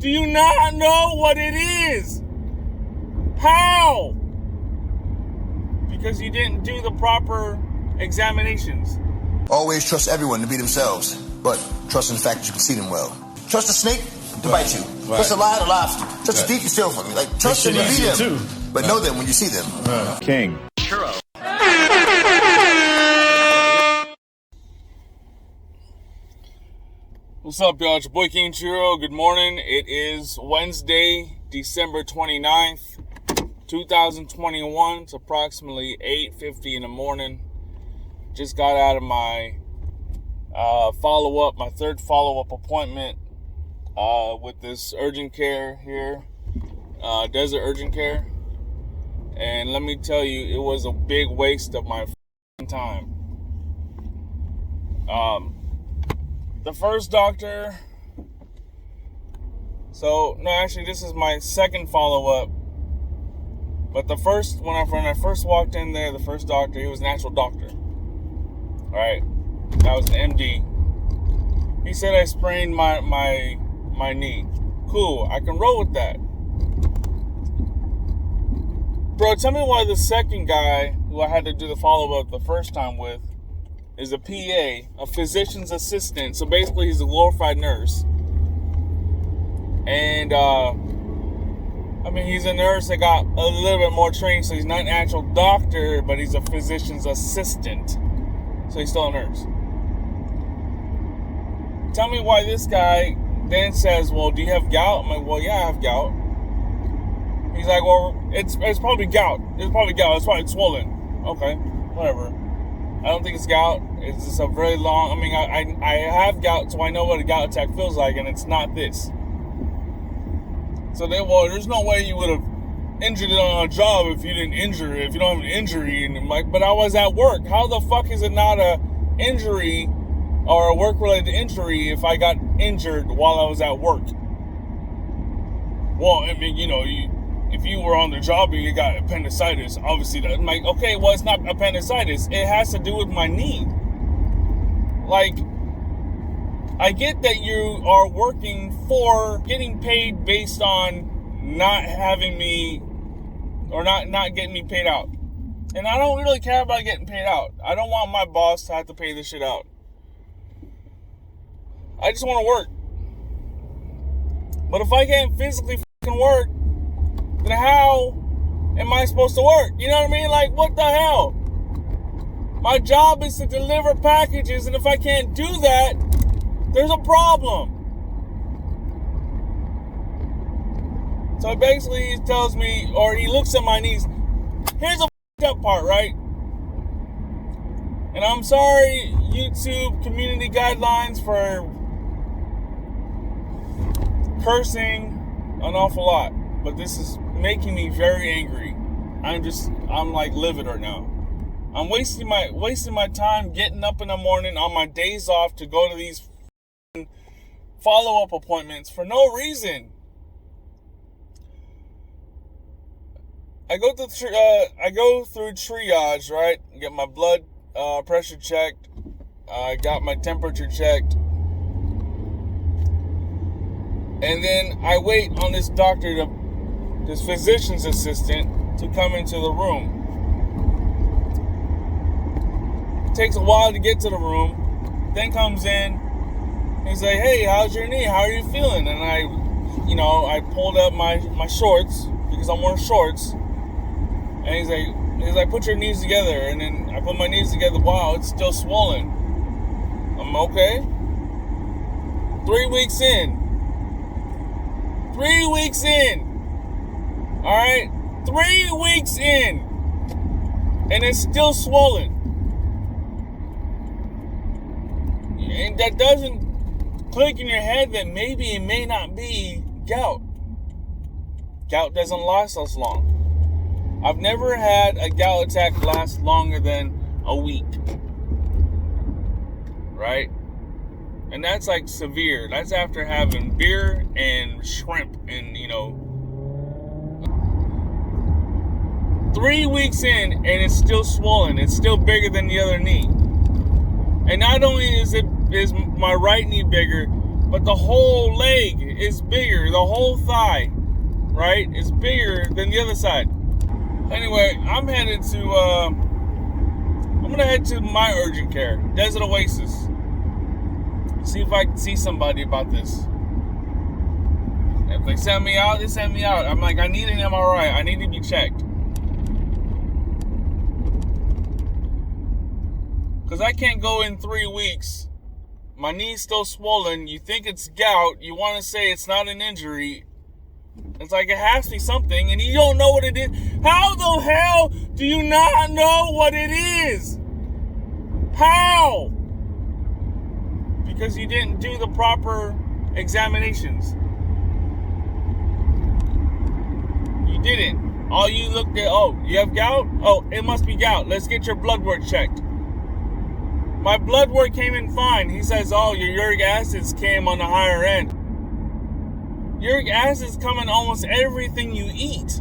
Do you not know what it is? How? Because you didn't do the proper examinations. Always trust everyone to be themselves, but trust in the fact that you can see them well. Trust a snake to bite you. Right. Trust a lion to lie for you. Trust a thief to steal from you. Like, trust them to be them, too. But know them when you see them. King. Churro. What's up, y'all? It's your boy King Churro. Good morning. It is Wednesday, December 29th, 2021. It's approximately 8:50 in the morning. Just got out of my my third follow-up appointment with this urgent care here, Desert Urgent Care. And let me tell you, it was a big waste of my time. The first doctor, this is my second follow-up. But the first, when I first walked in there, the first doctor, he was an actual doctor. Alright, that was an MD. He said I sprained my knee. Cool, I can roll with that. Bro, tell me why the second guy, who I had to do the follow-up the first time with, is a PA, a physician's assistant. So basically, he's a glorified nurse. And, he's a nurse that got a little bit more training, so he's not an actual doctor, but he's a physician's assistant. So he's still a nurse. Tell me why this guy then says, well, do you have gout? I'm like, well, yeah, I have gout. He's like, well, it's probably gout. It's probably gout. It's probably swollen. Okay, whatever. I don't think it's gout. It's just a very long... I have gout, so I know what a gout attack feels like, and it's not this. So then, well, there's no way you would have injured it on a job if you didn't injure it, if you don't have an injury. And I'm like, but I was at work. How the fuck is it not a injury or a work-related injury if I got injured while I was at work? Well, if you were on the job and you got appendicitis, obviously that, I'm like, okay, well, it's not appendicitis. It has to do with my knee. Like, I get that you are working for getting paid based on not having me, or not getting me paid out. And I don't really care about getting paid out. I don't want my boss to have to pay this shit out. I just want to work. But if I can't physically fucking work, then how am I supposed to work? You know what I mean? Like, what the hell? My job is to deliver packages, and if I can't do that, there's a problem. So basically he tells me, or he looks at my knees. Here's the f***ed up part, right? And I'm sorry, YouTube community guidelines, for cursing an awful lot. But this is making me very angry. I'm like livid right now. I'm wasting my time getting up in the morning on my days off to go to these follow-up appointments for no reason. I go through triage, right? Get my blood pressure checked. I got my temperature checked. And then I wait on this doctor, this physician's assistant, to come into the room. It takes a while to get to the room. Then comes in. He's like, hey, how's your knee? How are you feeling? And I pulled up my shorts, because I'm wearing shorts. And he's like, put your knees together. And then I put my knees together. Wow, it's still swollen. I'm okay. 3 weeks in. 3 weeks in. All right? 3 weeks in. And it's still swollen. And that doesn't click in your head that maybe it may not be gout. Gout doesn't last us long. I've never had a gout attack last longer than a week. Right? And that's like severe. That's after having beer and shrimp and, 3 weeks in, and it's still swollen. It's still bigger than the other knee. And not only is my right knee bigger, but the whole leg is bigger. The whole thigh, right, is bigger than the other side. Anyway, I'm going to head to my urgent care, Desert Oasis. See if I can see somebody about this. If they send me out, they send me out. I'm like, I need an MRI. I need to be checked. Because I can't go in 3 weeks. My knee's still swollen. You think it's gout. You want to say it's not an injury. It's like it has to be something, and you don't know what it is. How the hell do you not know what it is? How? Because you didn't do the proper examinations. You didn't. All you looked at, oh, you have gout? Oh, it must be gout. Let's get your blood work checked. My blood work came in fine. He says, oh, your uric acids came on the higher end. Uric acids come in almost everything you eat.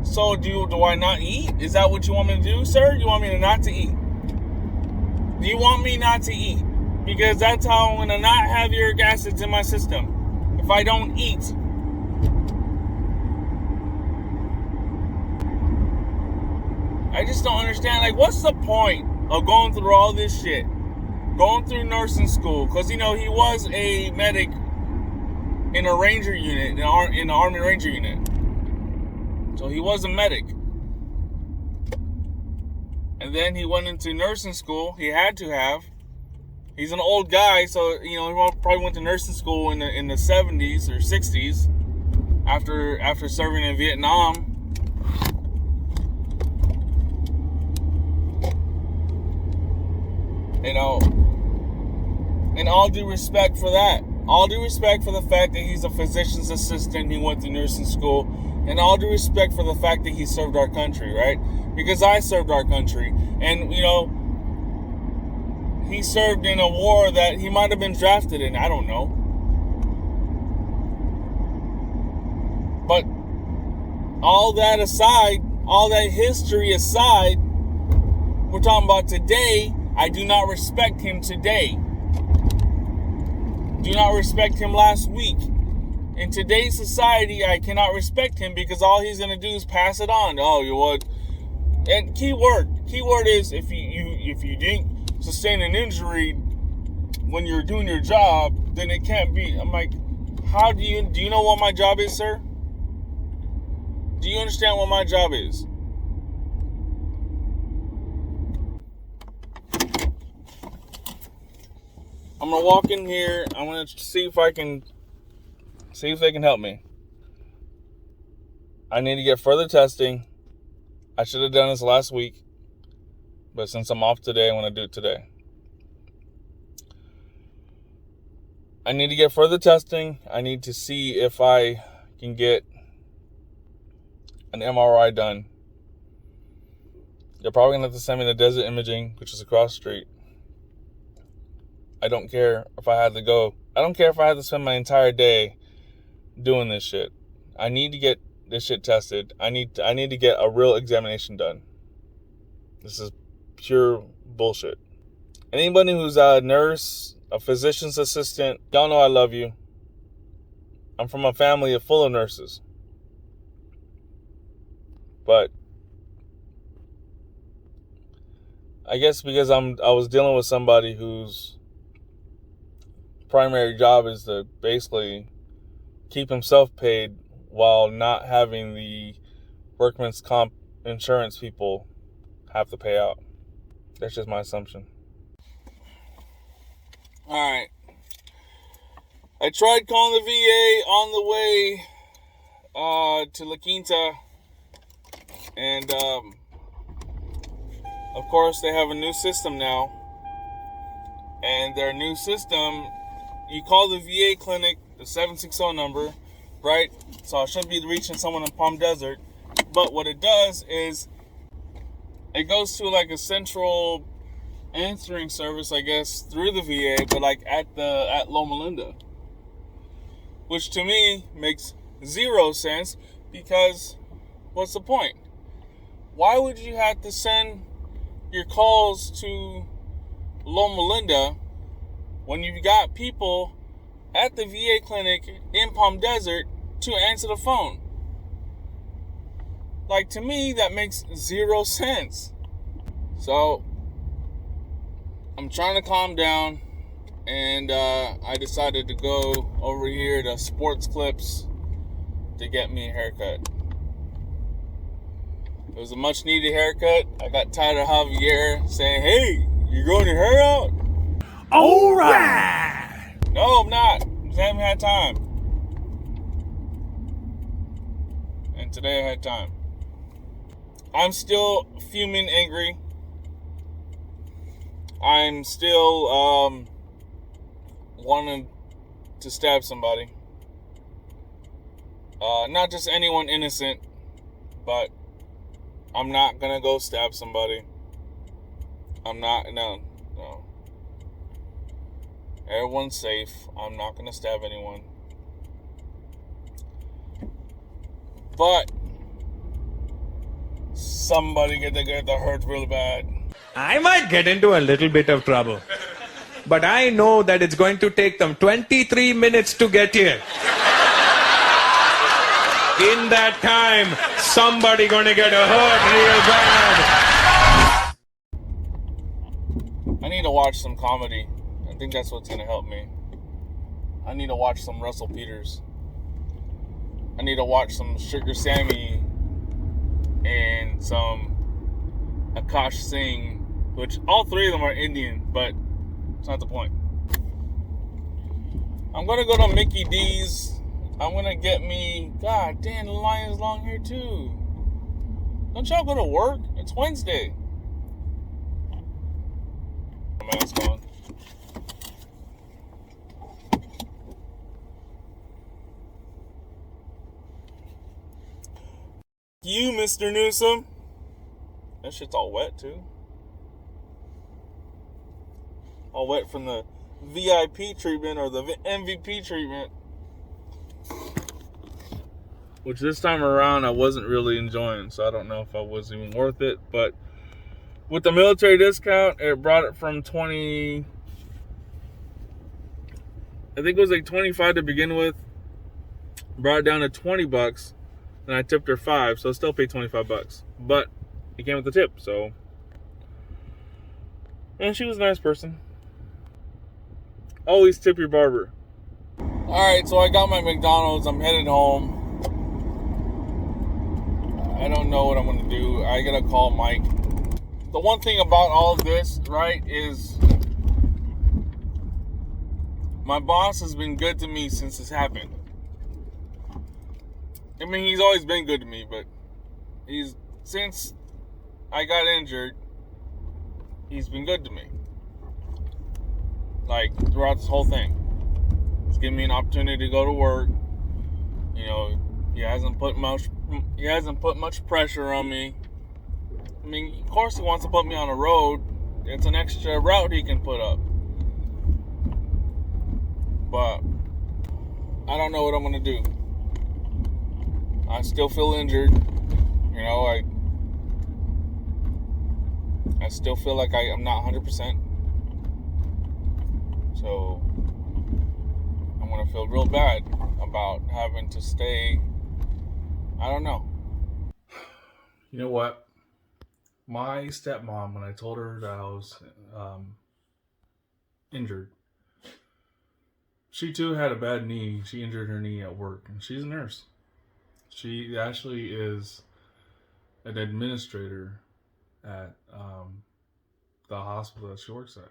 So do I not eat? Is that what you want me to do, sir? You want me to not to eat? Do you want me not to eat? Because that's how I'm going to not have uric acids in my system. If I don't eat. I just don't understand. Like, what's the point of going through all this shit? Going through nursing school. Because, he was a medic in a ranger unit, in the Army Ranger unit. So he was a medic. And then he went into nursing school. He had to have. He's an old guy, so, he probably went to nursing school in the 70s or 60s after serving in Vietnam. And all due respect for that. All due respect for the fact that he's a physician's assistant, he went to nursing school, and all due respect for the fact that he served our country, right? Because I served our country, and, he served in a war that he might have been drafted in, I don't know. But all that aside, all that history aside, we're talking about today. I do not respect him today. Do not respect him last week. In today's society, I cannot respect him because all he's going to do is pass it on. Oh, you would. And keyword is if you didn't sustain an injury when you're doing your job, then it can't be. I'm like, how do you know what my job is, sir? Do you understand what my job is? I'm going to walk in here. I'm going to see if they can help me. I need to get further testing. I should have done this last week. But since I'm off today, I want to do it today. I need to get further testing. I need to see if I can get an MRI done. They're probably going to have to send me to Desert Imaging, which is across the street. I don't care if I had to go. I don't care if I had to spend my entire day doing this shit. I need to get this shit tested. I need to get a real examination done. This is pure bullshit. Anybody who's a nurse, a physician's assistant, y'all know I love you. I'm from a family full of nurses. But I guess because I was dealing with somebody whose primary job is to basically keep himself paid while not having the workman's comp insurance people have to pay out. That's just my assumption. Alright. I tried calling the VA on the way to La Quinta, and of course they have a new system now, and their new system, you call the VA clinic, the 760 number, right? So I shouldn't be reaching someone in Palm Desert. But what it does is it goes to like a central answering service, I guess, through the VA, but like at Loma Linda. Which to me makes zero sense, because what's the point? Why would you have to send your calls to Loma Linda when you've got people at the VA clinic in Palm Desert to answer the phone? Like, to me, that makes zero sense. So, I'm trying to calm down, and I decided to go over here to Sports Clips to get me a haircut. It was a much needed haircut. I got tired of Javier saying, "Hey, you growing your hair out?" All right. No, I'm not. Just haven't had time. And today I had time. I'm still fuming angry. I'm still wanting to stab somebody. Not just anyone innocent, but I'm not gonna go stab somebody. No. Everyone's safe. I'm not gonna stab anyone. But somebody get the hurt really bad. I might get into a little bit of trouble. But I know that it's going to take them 23 minutes to get here. In that time, somebody gonna get hurt real bad. I need to watch some comedy. I think that's what's gonna help me. I need to watch some Russell Peters. I need to watch some Sugar Sammy and some Akash Singh, which all three of them are Indian, but it's not the point. I'm gonna go to Mickey D's. I'm gonna get me. God damn, the line is long here too. Don't y'all go to work? It's Wednesday. Mask on. You, Mr. Newsom. That shit's all wet too. All wet from the VIP treatment or the MVP treatment. Which this time around I wasn't really enjoying, so I don't know if I was even worth it. But with the military discount, it brought it from 20. I think it was like 25 to begin with. Brought it down to $20, and I tipped her $5, so I still paid $25. But it came with the tip, so. And she was a nice person. Always tip your barber. Alright, so I got my McDonald's. I'm headed home. I don't know what I'm going to do. I got to call Mike. The one thing about all of this, right, is my boss has been good to me since this happened. I mean, he's always been good to me, but since I got injured, he's been good to me. Like, throughout this whole thing. He's given me an opportunity to go to work. You know, he hasn't put much pressure on me. I mean, of course he wants to put me on a road. It's an extra route he can put up. But I don't know what I'm going to do. I still feel injured. You know, I still feel like I'm not 100%. So I'm going to feel real bad about having to stay. I don't know. You know what? My stepmom, when I told her that I was injured, she too had a bad knee. She injured her knee at work, and she's a nurse. She actually is an administrator at the hospital that she works at.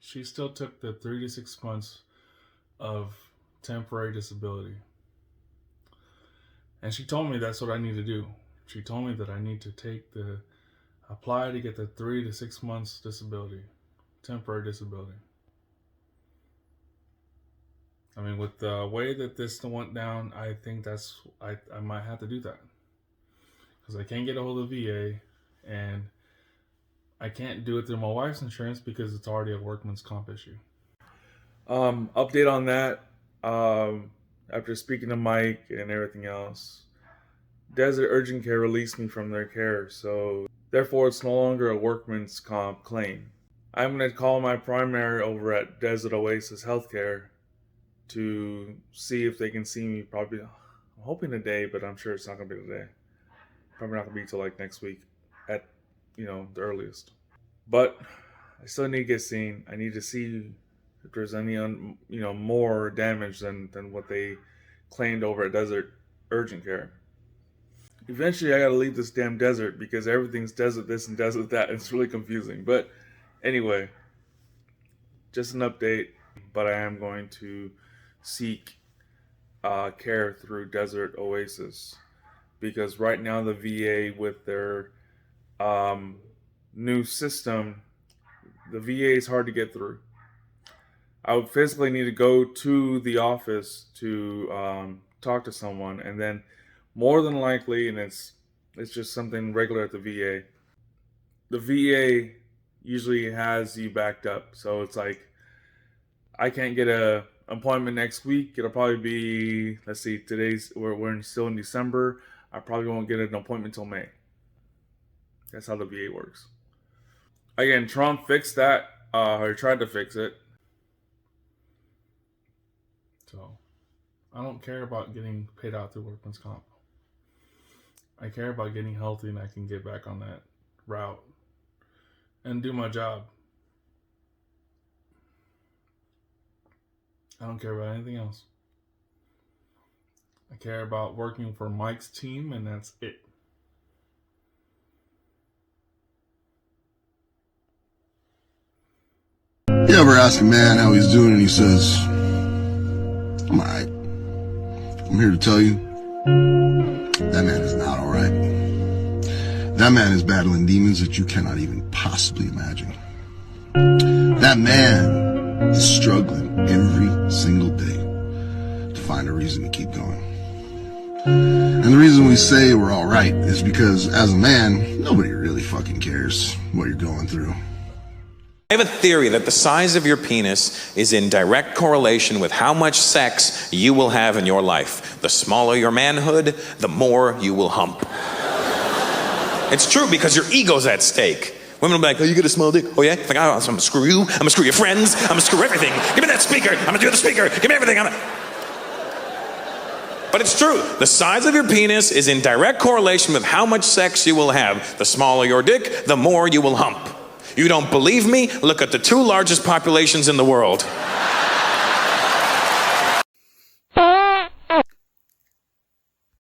She still took the 3 to 6 months of temporary disability. And she told me that's what I need to do. She told me that I need to apply to get the 3 to 6 months disability, temporary disability. I mean, with the way that this went down, I think I might have to do that. Because I can't get a hold of VA, and I can't do it through my wife's insurance because it's already a workman's comp issue. Update on that. After speaking to Mike and everything else, Desert Urgent Care released me from their care, so therefore it's no longer a workman's comp claim. I'm going to call my primary over at Desert Oasis Healthcare to see if they can see me probably, I'm hoping today, but I'm sure it's not going to be today. Probably not going to be till like next week at, the earliest. But I still need to get seen. I need to see if there's any, more damage than what they claimed over at Desert Urgent Care. Eventually, I got to leave this damn desert because everything's desert this and desert that. And it's really confusing. But anyway, just an update. But I am going to seek care through Desert Oasis because right now the VA with their new system, the VA is hard to get through. I would physically need to go to the office to talk to someone, and then more than likely, and it's just something regular at the VA. The VA usually has you backed up, so it's like I can't get a appointment next week. It'll probably be, let's see, we're still in December. I probably won't get an appointment until May. That's how the VA works. Again, Trump fixed that, or tried to fix it. So, I don't care about getting paid out through workman's comp. I care about getting healthy and I can get back on that route and do my job. I don't care about anything else. I care about working for Mike's team, and that's it. You ever ask a man how he's doing and he says, I'm alright. I'm here to tell you, that man is not alright. That man is battling demons that you cannot even possibly imagine. That man is struggling every single day to find a reason to keep going. And the reason we say we're alright is because as a man, nobody really fucking cares what you're going through. I have a theory that the size of your penis is in direct correlation with how much sex you will have in your life. The smaller your manhood, the more you will hump. It's true because your ego's at stake. Women will be like, oh, you got a small dick? Oh yeah? Like, oh, I'm gonna screw you, I'm gonna screw your friends, I'm gonna screw everything. Give me that speaker, I'm gonna do the speaker, give me everything, But it's true. The size of your penis is in direct correlation with how much sex you will have. The smaller your dick, the more you will hump. You don't believe me? Look at the two largest populations in the world.